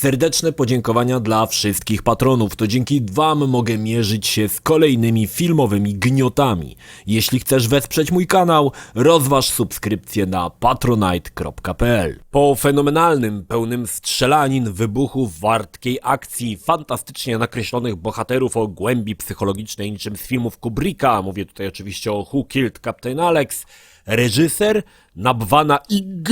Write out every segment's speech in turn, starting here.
Serdeczne podziękowania dla wszystkich patronów. To dzięki wam mogę mierzyć się z kolejnymi filmowymi gniotami. Jeśli chcesz wesprzeć mój kanał, rozważ subskrypcję na patronite.pl. Po fenomenalnym, pełnym strzelanin, wybuchów, wartkiej akcji, fantastycznie nakreślonych bohaterów o głębi psychologicznej niczym z filmów Kubricka, mówię tutaj oczywiście o Who Killed Captain Alex, reżyser Nabwana Ig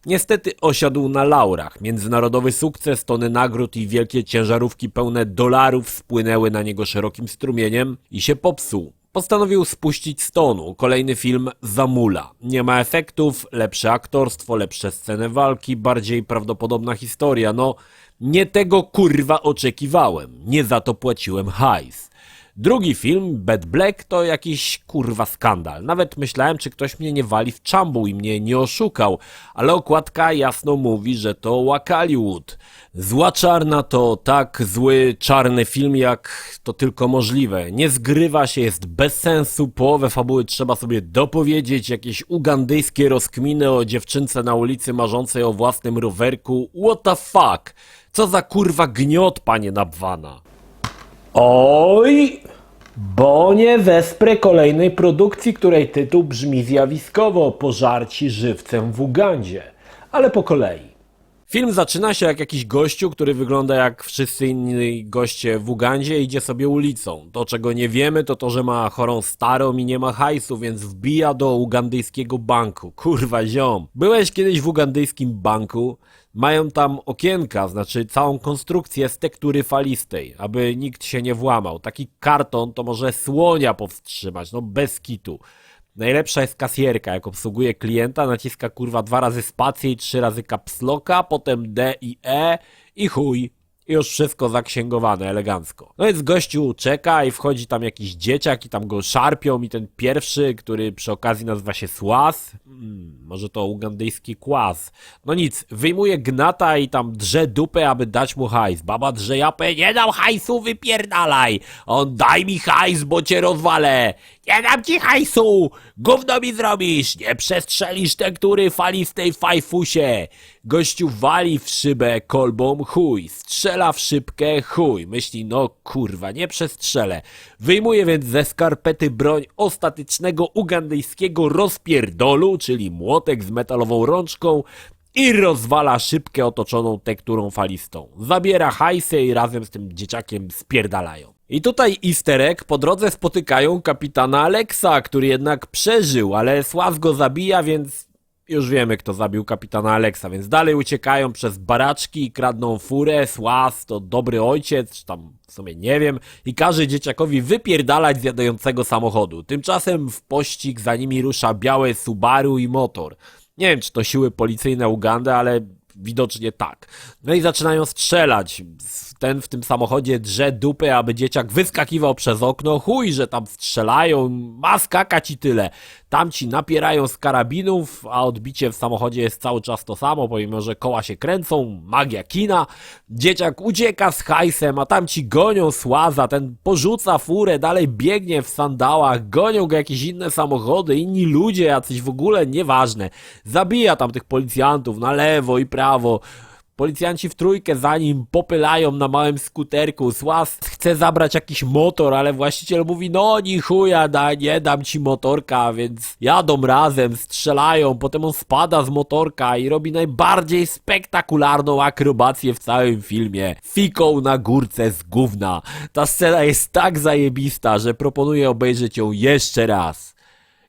niestety osiadł na laurach. Międzynarodowy sukces, tony nagród i wielkie ciężarówki pełne dolarów spłynęły na niego szerokim strumieniem i się popsuł. Postanowił spuścić z tonu. Kolejny film zamula. Nie ma efektów, lepsze aktorstwo, lepsze sceny walki, bardziej prawdopodobna historia. No, nie tego kurwa oczekiwałem. Nie za to płaciłem hajs. Drugi film, Bad Black, to jakiś kurwa skandal. Nawet myślałem, czy ktoś mnie nie wali w czambu i mnie nie oszukał, ale okładka jasno mówi, że to Wakaliwood. Zła czarna to tak zły, czarny film, jak to tylko możliwe. Nie zgrywa się, jest bez sensu, połowę fabuły trzeba sobie dopowiedzieć, jakieś ugandyjskie rozkminy o dziewczynce na ulicy marzącej o własnym rowerku. What the fuck? Co za kurwa gniot, panie Nabwana? Oj, bo nie wesprę kolejnej produkcji, której tytuł brzmi zjawiskowo: Pożarci żywcem w Ugandzie. Ale po kolei. Film zaczyna się jak jakiś gościu, który wygląda jak wszyscy inni goście w Ugandzie, idzie sobie ulicą. To, czego nie wiemy, to to, że ma chorą starą i nie ma hajsu, więc wbija do ugandyjskiego banku. Kurwa ziom. Byłeś kiedyś w ugandyjskim banku? Mają tam okienka, znaczy całą konstrukcję z tektury falistej, aby nikt się nie włamał. Taki karton to może słonia powstrzymać, no bez kitu. Najlepsza jest kasjerka, jak obsługuje klienta, naciska kurwa 2 razy spację i 3 razy caps locka, potem D i E i chuj. I już wszystko zaksięgowane, elegancko. No więc gościu czeka i wchodzi tam jakiś dzieciak i tam go szarpią i ten pierwszy, który przy okazji nazywa się Słas, może to ugandyjski kłas. No nic, wyjmuje gnata i tam drze dupę, aby dać mu hajs. Baba drze japę: nie dam hajsu, wypierdalaj! On: daj mi hajs, bo cię rozwalę! Nie dam ci hajsu! Gówno mi zrobisz! Nie przestrzelisz tektury falistej fajfusie! Gościu wali w szybę kolbą, chuj. Strzela w szybkę, chuj. Myśli: no kurwa, nie przestrzelę. Wyjmuje więc ze skarpety broń ostatecznego ugandyjskiego rozpierdolu, czyli młotek z metalową rączką, i rozwala szybkę otoczoną tekturą falistą. Zabiera hajsę i razem z tym dzieciakiem spierdalają. I tutaj easter egg: po drodze spotykają kapitana Alexa, który jednak przeżył, ale Słaz go zabija, więc już wiemy, kto zabił kapitana Alexa, więc dalej uciekają przez baraczki i kradną furę. Słaz to dobry ojciec, czy tam w sumie nie wiem, i każe dzieciakowi wypierdalać z jadającego samochodu. Tymczasem w pościg za nimi rusza białe Subaru i motor. Nie wiem, czy to siły policyjne Ugandy, ale widocznie tak. No i zaczynają strzelać. Ten w tym samochodzie drze dupę, aby dzieciak wyskakiwał przez okno. Chuj, że tam strzelają, ma skakać i tyle. Tamci napierają z karabinów, a odbicie w samochodzie jest cały czas to samo, pomimo że koła się kręcą, magia kina. Dzieciak ucieka z hajsem, a tamci gonią Słaza, ten porzuca furę, dalej biegnie w sandałach, gonią go jakieś inne samochody, inni ludzie, jacyś w ogóle nieważne. Zabija tam tych policjantów na lewo i prawo. Policjanci w trójkę za nim popylają na małym skuterku. Słaz chce zabrać jakiś motor, ale właściciel mówi: no ni chuja, nie dam ci motorka, więc jadą razem, strzelają, potem on spada z motorka i robi najbardziej spektakularną akrobację w całym filmie. Fiką na górce z gówna. Ta scena jest tak zajebista, że proponuję obejrzeć ją jeszcze raz.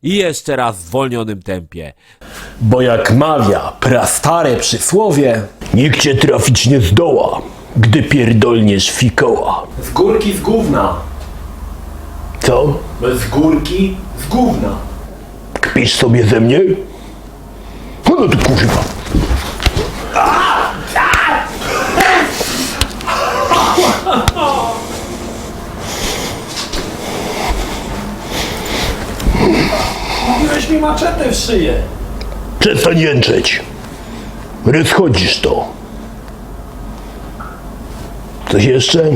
I jeszcze raz w zwolnionym tempie. Bo jak mawia prastare przysłowie: nikt cię trafić nie zdoła, gdy pierdolniesz fikoła. Z górki z gówna. Co? Z górki z gówna. Kpisz sobie ze mnie? No ty kurwa. Mówiłeś mi maczetę w szyję. Przestań jęczeć. Rozchodzisz to. Coś jeszcze?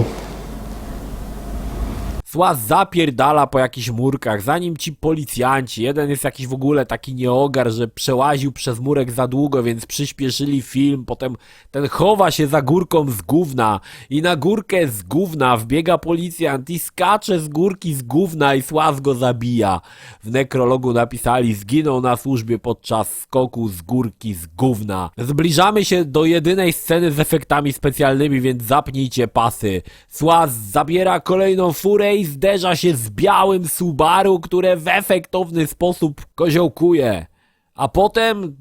Słaz zapierdala po jakichś murkach, zanim ci policjanci, jeden jest jakiś w ogóle taki nieogar, że przełaził przez murek za długo, więc przyspieszyli film, potem ten chowa się za górką z gówna i na górkę z gówna wbiega policjant i skacze z górki z gówna i Słaz go zabija. W nekrologu napisali: zginął na służbie podczas skoku z górki z gówna. Zbliżamy się do jedynej sceny z efektami specjalnymi, więc zapnijcie pasy. Słaz zabiera kolejną furę i zderza się z białym Subaru, które w efektowny sposób koziołkuje. A potem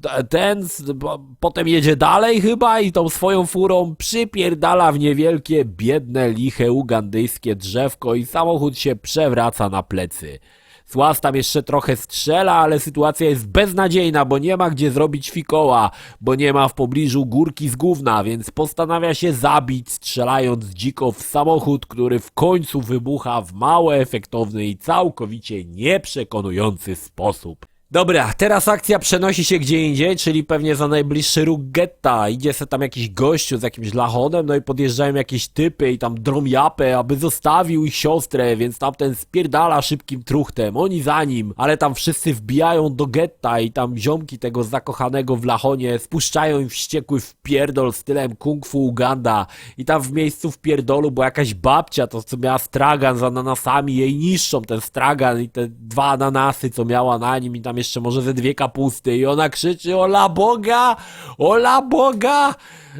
potem jedzie dalej chyba i tą swoją furą przypierdala w niewielkie, biedne, liche, ugandyjskie drzewko i samochód się przewraca na plecy. Słaz tam jeszcze trochę strzela, ale sytuacja jest beznadziejna, bo nie ma gdzie zrobić fikoła, bo nie ma w pobliżu górki z gówna, więc postanawia się zabić, strzelając dziko w samochód, który w końcu wybucha w mało efektowny i całkowicie nieprzekonujący sposób. Dobra, teraz akcja przenosi się gdzie indziej, czyli pewnie za najbliższy róg getta. Idzie se tam jakiś gościu z jakimś lachonem, no i podjeżdżają jakieś typy i tam drą japę, aby zostawił ich siostrę, więc tamten spierdala szybkim truchtem, oni za nim, ale tam wszyscy wbijają do getta i tam ziomki tego zakochanego w lachonie spuszczają im wściekły wpierdol stylem kung fu Uganda i tam w miejscu wpierdolu, bo jakaś babcia, to co miała stragan z ananasami, jej niszczą ten stragan i te 2 ananasy, co miała na nim i tam jeszcze może ze 2 kapusty i ona krzyczy: ola Boga! Ola Boga!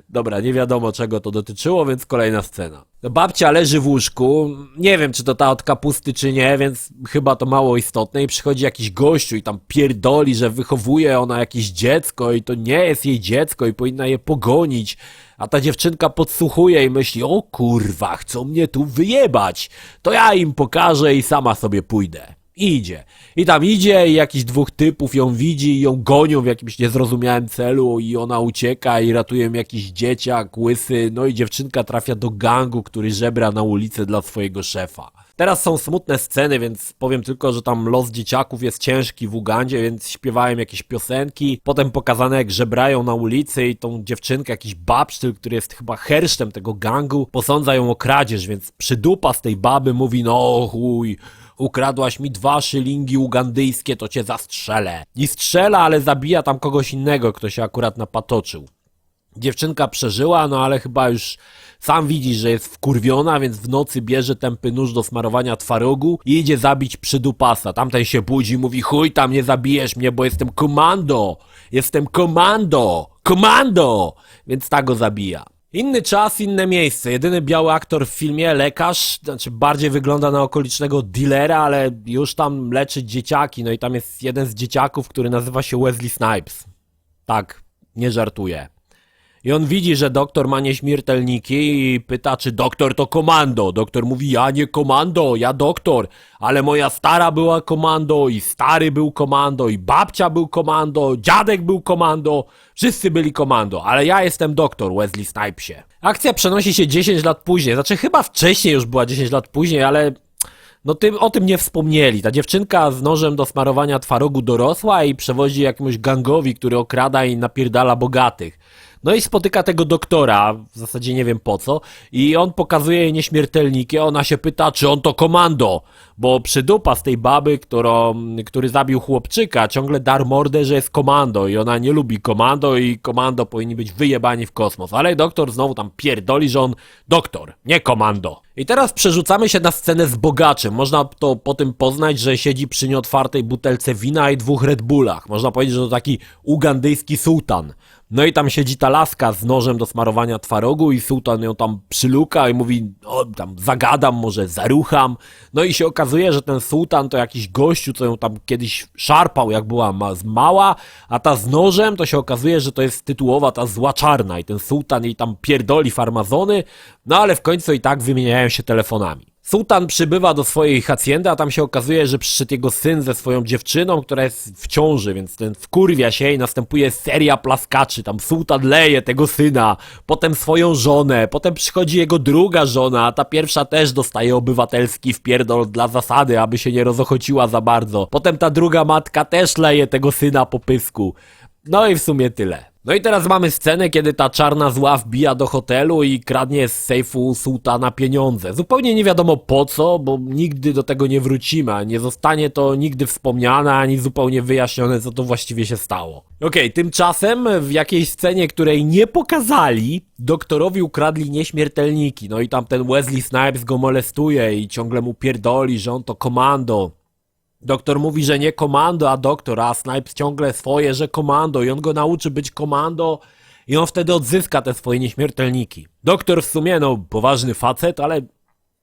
Dobra, nie wiadomo czego to dotyczyło, więc kolejna scena. Babcia leży w łóżku, nie wiem czy to ta od kapusty czy nie, więc chyba to mało istotne i przychodzi jakiś gościu i tam pierdoli, że wychowuje ona jakieś dziecko i to nie jest jej dziecko i powinna je pogonić. A ta dziewczynka podsłuchuje i myśli: o kurwa, chcą mnie tu wyjebać, to ja im pokażę i sama sobie pójdę. I idzie. I tam idzie i jakiś 2 typów ją widzi i ją gonią w jakimś niezrozumiałym celu i ona ucieka i ratuje ją jakiś dzieciak łysy, no i dziewczynka trafia do gangu, który żebra na ulicę dla swojego szefa. Teraz są smutne sceny, więc powiem tylko, że tam los dzieciaków jest ciężki w Ugandzie, więc śpiewają jakieś piosenki, potem pokazane jak żebrają na ulicy i tą dziewczynkę, jakiś babsztyl, który jest chyba hersztem tego gangu, posądza ją o kradzież, więc przydupa z tej baby mówi: no chuj, ukradłaś mi 2 szylingi ugandyjskie, to cię zastrzelę. I strzela, ale zabija tam kogoś innego, kto się akurat napatoczył. Dziewczynka przeżyła, no ale chyba już sam widzi, że jest wkurwiona, więc w nocy bierze tępy nóż do smarowania twarogu i idzie zabić przydupasa. Tamten się budzi i mówi: chuj tam, nie zabijesz mnie, bo jestem komando! Jestem komando! Komando! Więc tak go zabija. Inny czas, inne miejsce. Jedyny biały aktor w filmie, lekarz, znaczy bardziej wygląda na okolicznego dealera, ale już tam leczy dzieciaki. No i tam jest jeden z dzieciaków, który nazywa się Wesley Snipes. Tak, nie żartuję. I on widzi, że doktor ma nieśmiertelniki i pyta, czy doktor to komando. Doktor mówi: ja nie komando, ja doktor, ale moja stara była komando i stary był komando i babcia był komando, dziadek był komando, wszyscy byli komando, ale ja jestem doktor, Wesley Snipesie. Akcja przenosi się 10 lat później, znaczy chyba wcześniej już była 10 lat później, ale no o tym nie wspomnieli. Ta dziewczynka z nożem do smarowania twarogu dorosła i przewozi jakiemuś gangowi, który okrada i napierdala bogatych. No i spotyka tego doktora, w zasadzie nie wiem po co, i on pokazuje jej nieśmiertelniki, ona się pyta, czy on to komando, bo przydupa z tej baby, który zabił chłopczyka, ciągle dar mordę, że jest komando i ona nie lubi komando i komando powinni być wyjebani w kosmos, ale doktor znowu tam pierdoli, że on doktor, nie komando. I teraz przerzucamy się na scenę z bogaczem. Można to po tym poznać, że siedzi przy nieotwartej butelce wina i 2 Red Bullach. Można powiedzieć, że to taki ugandyjski sułtan. No i tam siedzi ta laska z nożem do smarowania twarogu i sułtan ją tam przyluka i mówi: o, tam zagadam, może zarucham. No i się okazuje, że ten sułtan to jakiś gościu, co ją tam kiedyś szarpał, jak była mała, a ta z nożem to się okazuje, że to jest tytułowa ta zła czarna i ten sułtan jej tam pierdoli farmazony, no ale w końcu i tak wymieniają się telefonami. Sułtan przybywa do swojej hacjendy, a tam się okazuje, że przyszedł jego syn ze swoją dziewczyną, która jest w ciąży, więc ten wkurwia się i następuje seria plaskaczy. Tam sułtan leje tego syna, potem swoją żonę, potem przychodzi jego druga żona, a ta pierwsza też dostaje obywatelski wpierdol dla zasady, aby się nie rozochociła za bardzo. Potem ta druga matka też leje tego syna po pysku. No i w sumie tyle. No i teraz mamy scenę, kiedy ta czarna zła wbija do hotelu i kradnie z sejfu sułtana pieniądze. Zupełnie nie wiadomo po co, bo nigdy do tego nie wrócimy, a nie zostanie to nigdy wspomniane, ani zupełnie wyjaśnione, co to właściwie się stało. Okej, tymczasem w jakiejś scenie, której nie pokazali, doktorowi ukradli nieśmiertelniki. No i tam ten Wesley Snipes go molestuje i ciągle mu pierdoli, że on to komando. Doktor mówi, że nie komando, a doktor, a Snipes ciągle swoje, że komando i on go nauczy być komando i on wtedy odzyska te swoje nieśmiertelniki. Doktor w sumie, no, poważny facet,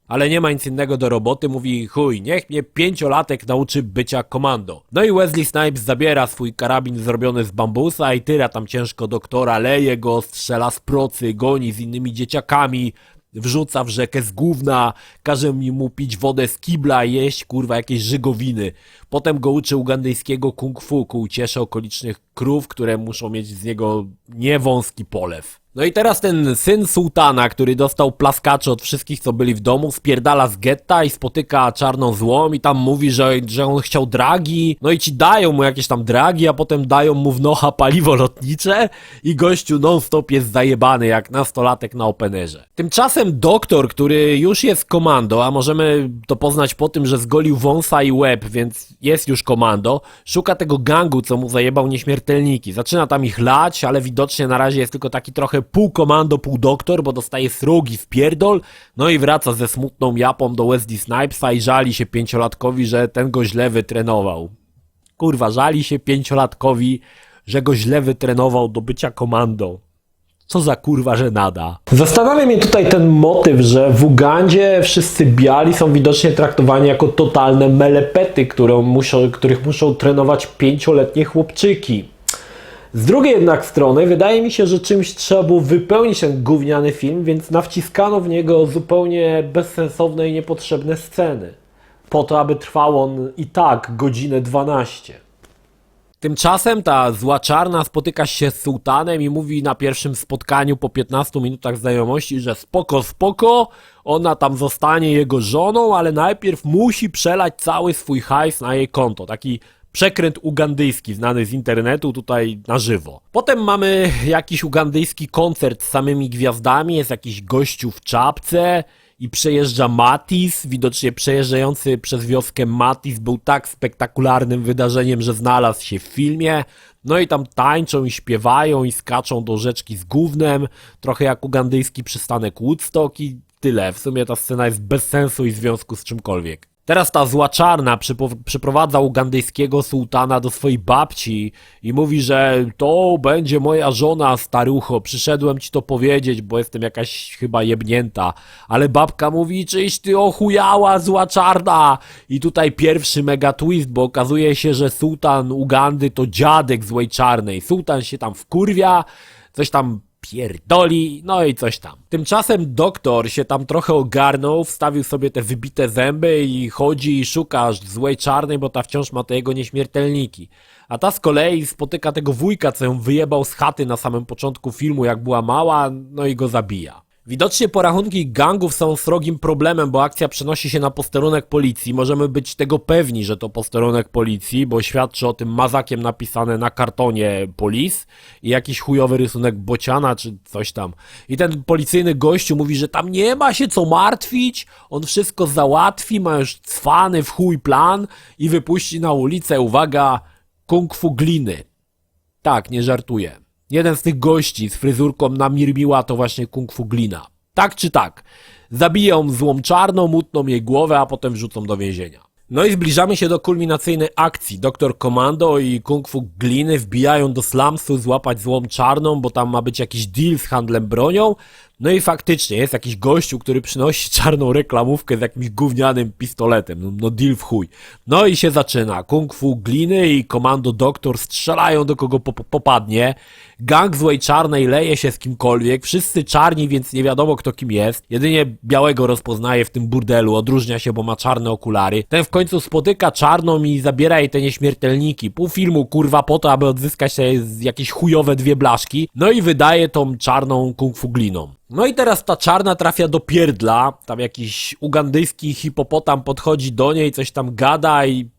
ale nie ma nic innego do roboty, mówi chuj, niech mnie 5-latek nauczy bycia komando. No i Wesley Snipes zabiera swój karabin zrobiony z bambusa i tyra tam ciężko doktora, leje go, strzela z procy, goni z innymi dzieciakami, wrzuca w rzekę z gówna, każe mu pić wodę z kibla, jeść kurwa jakieś żygowiny. Potem go uczy ugandyjskiego kung fu ku uciesze okolicznych krów, które muszą mieć z niego niewąski polew. No i teraz ten syn sułtana, który dostał plaskacze od wszystkich, co byli w domu, spierdala z getta i spotyka czarną złą i tam mówi, że on chciał dragi, no i ci dają mu jakieś tam dragi, a potem dają mu w nocha paliwo lotnicze i gościu non-stop jest zajebany jak nastolatek na openerze. Tymczasem doktor, który już jest komando, a możemy to poznać po tym, że zgolił wąsa i łeb, więc jest już komando, szuka tego gangu, co mu zajebał nieśmiertelniki. Zaczyna tam ich lać, ale widocznie na razie jest tylko taki trochę pół komando, pół doktor, bo dostaje srogi w pierdol, no i wraca ze smutną japą do Wesley Snipesa i żali się 5-latkowi, że ten go źle wytrenował. Kurwa, żali się 5-latkowi, że go źle wytrenował do bycia komando. Co za kurwa żenada. Zastanawia mnie tutaj ten motyw, że w Ugandzie wszyscy biali są widocznie traktowani jako totalne melepety, których muszą trenować 5-letnie chłopczyki. Z drugiej jednak strony wydaje mi się, że czymś trzeba było wypełnić ten gówniany film, więc nawciskano w niego zupełnie bezsensowne i niepotrzebne sceny. Po to, aby trwał on i tak godzinę 12. Tymczasem ta zła czarna spotyka się z sułtanem i mówi na pierwszym spotkaniu po 15 minutach znajomości, że spoko, ona tam zostanie jego żoną, ale najpierw musi przelać cały swój hajs na jej konto. Taki przekręt ugandyjski znany z internetu tutaj na żywo. Potem mamy jakiś ugandyjski koncert z samymi gwiazdami, jest jakiś gościu w czapce i przejeżdża Matiz. Widocznie przejeżdżający przez wioskę Matiz był tak spektakularnym wydarzeniem, że znalazł się w filmie. No i tam tańczą i śpiewają i skaczą do rzeczki z gównem, trochę jak ugandyjski przystanek Woodstock i tyle. W sumie ta scena jest bez sensu i związku z czymkolwiek. Teraz ta zła czarna przyprowadza ugandyjskiego sułtana do swojej babci i mówi, że to będzie moja żona, starucho, przyszedłem ci to powiedzieć, bo jestem jakaś chyba jebnięta. Ale babka mówi, czyś ty ochujała, zła czarna. I tutaj pierwszy mega twist, bo okazuje się, że sułtan Ugandy to dziadek złej czarnej. Sułtan się tam wkurwia, coś tam pierdoli, no i coś tam. Tymczasem doktor się tam trochę ogarnął, wstawił sobie te wybite zęby i chodzi i szuka złej czarnej, bo ta wciąż ma te jego nieśmiertelniki. A ta z kolei spotyka tego wujka, co ją wyjebał z chaty na samym początku filmu, jak była mała, no i go zabija. Widocznie porachunki gangów są srogim problemem, bo akcja przenosi się na posterunek policji. Możemy być tego pewni, że to posterunek policji, bo świadczy o tym mazakiem napisane na kartonie police i jakiś chujowy rysunek bociana czy coś tam. I ten policyjny gościu mówi, że tam nie ma się co martwić, on wszystko załatwi, ma już cwany w chuj plan i wypuści na ulicę, uwaga, kung fu gliny. Tak, nie żartuję. Jeden z tych gości z fryzurką na Mirmiła to właśnie kung fu glina. Tak czy tak. Zabiją złą czarną, mutną jej głowę, a potem wrzucą do więzienia. No i zbliżamy się do kulminacyjnej akcji. Doktor Komando i kung fu gliny wbijają do slumsu złapać złą czarną, bo tam ma być jakiś deal z handlem bronią. No i faktycznie jest jakiś gościu, który przynosi czarną reklamówkę z jakimś gównianym pistoletem. No deal w chuj. No i się zaczyna. Kung fu gliny i komando doktor strzelają do kogo popadnie. Gang złej czarnej leje się z kimkolwiek. Wszyscy czarni, więc nie wiadomo kto kim jest. Jedynie białego rozpoznaje w tym burdelu. Odróżnia się, bo ma czarne okulary. Ten w końcu spotyka czarną i zabiera jej te nieśmiertelniki. Pół filmu kurwa po to, aby odzyskać sobie jakieś chujowe 2 blaszki. No i wydaje tą czarną kung fu gliną. No i teraz ta czarna trafia do pierdla, tam jakiś ugandyjski hipopotam podchodzi do niej, coś tam gada i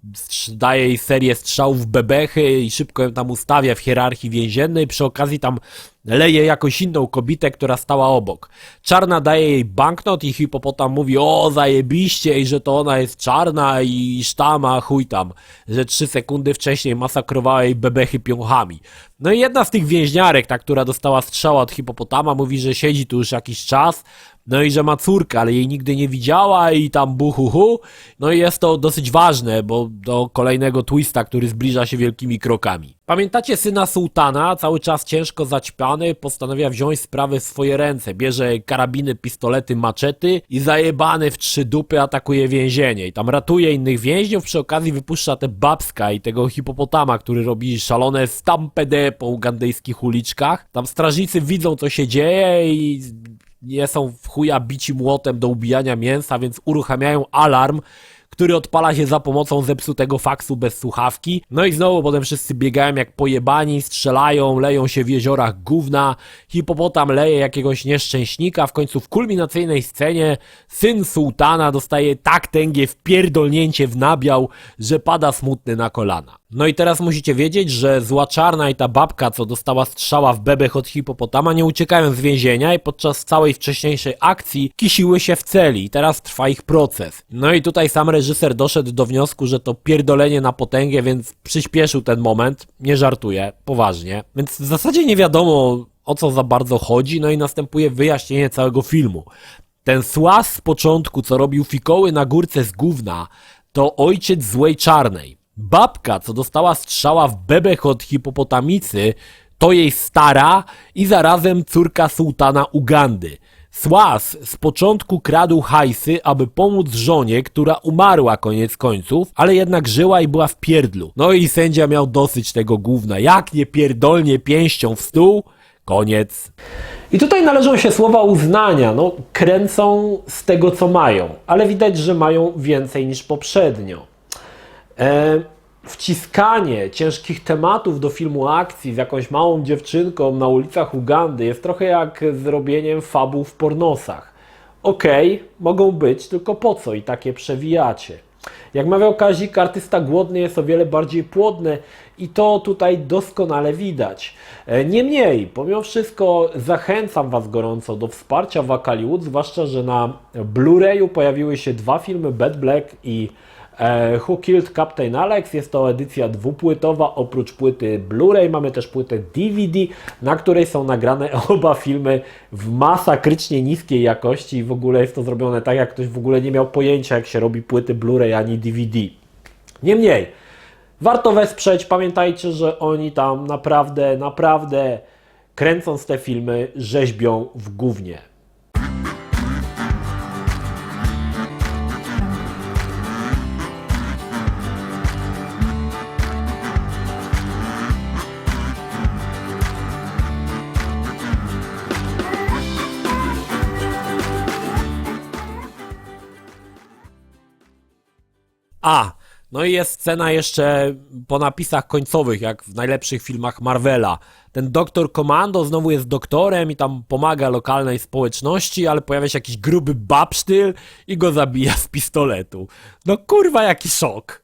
daje jej serię strzałów w bebechy i szybko ją tam ustawia w hierarchii więziennej, przy okazji tam leje jakąś inną kobietę, która stała obok. Czarna daje jej banknot i hipopotam mówi: o zajebiście, i że to ona jest czarna i sztama, chuj tam, że 3 sekundy wcześniej masakrowała jej bebechy piąchami. No i jedna z tych więźniarek, ta, która dostała strzała od hipopotama, mówi, że siedzi tu już jakiś czas, no i że ma córkę, ale jej nigdy nie widziała i tam buhuhu. No i jest to dosyć ważne, bo do kolejnego twista, który zbliża się wielkimi krokami. Pamiętacie syna sułtana, cały czas ciężko zaćpany, postanawia wziąć sprawę w swoje ręce. Bierze karabiny, pistolety, maczety i zajebany w 3 dupy atakuje więzienie. I tam ratuje innych więźniów, przy okazji wypuszcza tę babska i tego hipopotama, który robi szalone stampede po ugandyjskich uliczkach. Tam strażnicy widzą, co się dzieje i nie są w chuja bici młotem do ubijania mięsa, więc uruchamiają alarm, który odpala się za pomocą zepsutego faksu bez słuchawki. No i znowu potem wszyscy biegają jak pojebani, strzelają, leją się w jeziorach gówna, hipopotam leje jakiegoś nieszczęśnika, w końcu w kulminacyjnej scenie syn sułtana dostaje tak tęgie wpierdolnięcie w nabiał, że pada smutny na kolana. No i teraz musicie wiedzieć, że zła czarna i ta babka, co dostała strzała w bebech od hipopotama, nie uciekają z więzienia i podczas całej wcześniejszej akcji kisiły się w celi i teraz trwa ich proces. No i tutaj sam reżyser doszedł do wniosku, że to pierdolenie na potęgę, więc przyspieszył ten moment, nie żartuję, poważnie. Więc w zasadzie nie wiadomo, o co za bardzo chodzi, no i następuje wyjaśnienie całego filmu. Ten słas z początku, co robił fikoły na górce z gówna, to ojciec złej czarnej. Babka, co dostała strzała w bebech od hipopotamicy, to jej stara i zarazem córka sułtana Ugandy. Słas z początku kradł hajsy, aby pomóc żonie, która umarła koniec końców, ale jednak żyła i była w pierdlu. No i sędzia miał dosyć tego gówna. Jak nie pierdolnie pięścią w stół? Koniec. I tutaj należą się słowa uznania. No, kręcą z tego, co mają, ale widać, że mają więcej niż poprzednio. Wciskanie ciężkich tematów do filmu akcji z jakąś małą dziewczynką na ulicach Ugandy jest trochę jak zrobieniem fabuł w pornosach. Okej, mogą być, tylko po co i takie przewijacie? Jak mawiał Kazik, artysta głodny jest o wiele bardziej płodny i to tutaj doskonale widać. Niemniej, pomimo wszystko zachęcam Was gorąco do wsparcia Wakaliwood, zwłaszcza, że na Blu-rayu pojawiły się 2 filmy, Bad Black i Who Killed Captain Alex. Jest to edycja 2-płytowa, oprócz płyty Blu-ray mamy też płytę DVD, na której są nagrane oba filmy w masakrycznie niskiej jakości i w ogóle jest to zrobione tak, jak ktoś w ogóle nie miał pojęcia, jak się robi płyty Blu-ray ani DVD. Niemniej, warto wesprzeć, pamiętajcie, że oni tam naprawdę kręcąc te filmy rzeźbią w gównie. No i jest scena jeszcze po napisach końcowych, jak w najlepszych filmach Marvela. Ten doktor Komando znowu jest doktorem i tam pomaga lokalnej społeczności, ale pojawia się jakiś gruby babsztyl i go zabija z pistoletu. No kurwa, jaki szok.